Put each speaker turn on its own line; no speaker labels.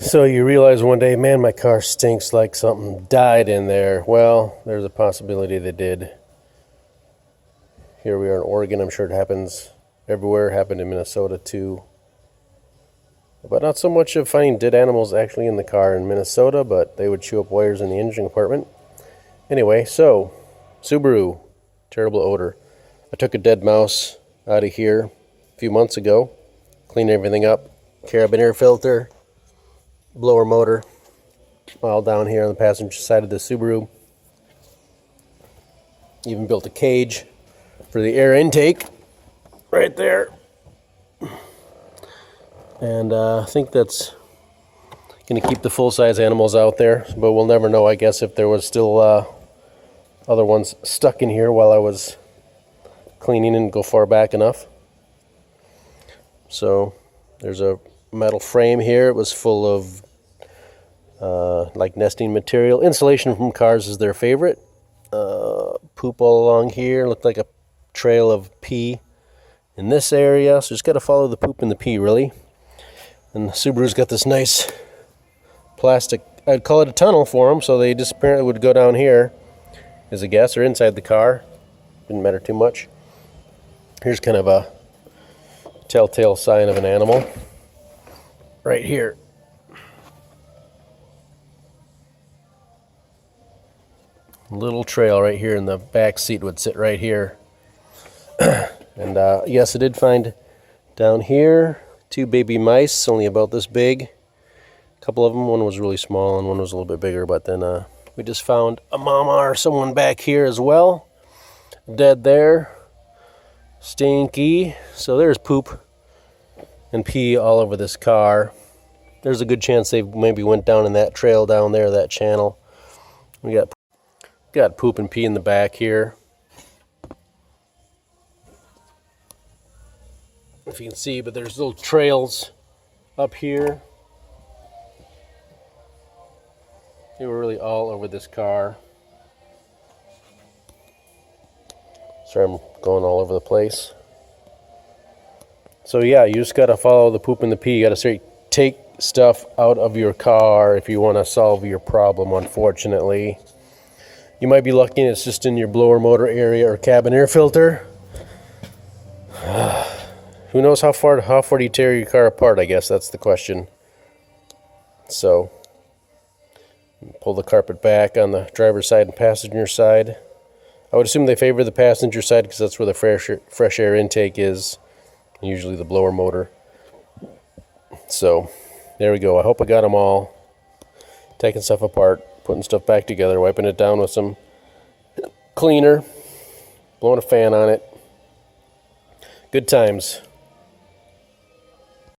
So you realize one day, man, my car stinks like something died in there. Well, there's a possibility they did. Here we are in Oregon. I'm sure it happens everywhere. It happened in Minnesota too. But not so much of finding dead animals actually in the car in Minnesota, but they would chew up wires in the engine compartment. Anyway, so Subaru, terrible odor. I took a dead mouse out of here a few months ago, cleaned everything up, carabiner filter, blower motor, all down here on the passenger side of the Subaru. Even built a cage for the air intake right there. And I think that's going to keep the full-size animals out there, but we'll never know, I guess, if there was still other ones stuck in here while I was cleaning and go far back enough. So there's a metal frame here. It was full of like nesting material. Insulation from cars is their favorite. Poop all along here. Looked like a trail of pee in this area. So just got to follow the poop and the pee, really. And the Subaru's got this nice plastic, I'd call it a tunnel for them, so they just apparently would go down here as a guess, or inside the car. Didn't matter too much. Here's kind of a telltale sign of an animal right here. A little trail right here in the back seat would sit right here. And yes, I did find down here 2 baby mice, only about this big. A couple of them, one was really small and one was a little bit bigger, but then we just found a mama or someone back here as well. Dead there. Stinky. So there's poop and pee all over this car. There's a good chance they maybe went down in that trail down there, that channel. We got poop and pee in the back here. If you can see, but there's little trails up here. They were really all over this car. Sorry, I'm going all over the place. So yeah, you just got to follow the poop and the pee. You got to take stuff out of your car if you want to solve your problem, unfortunately. You might be lucky it's just in your blower motor area or cabin air filter. Who knows how far do you tear your car apart, I guess that's the question. So, pull the carpet back on the driver's side and passenger side. I would assume they favor the passenger side because that's where the fresh air intake is. Usually the blower motor. So, there we go. I hope I got them all. Taking stuff apart, putting stuff back together, wiping it down with some cleaner, blowing a fan on it. Good times.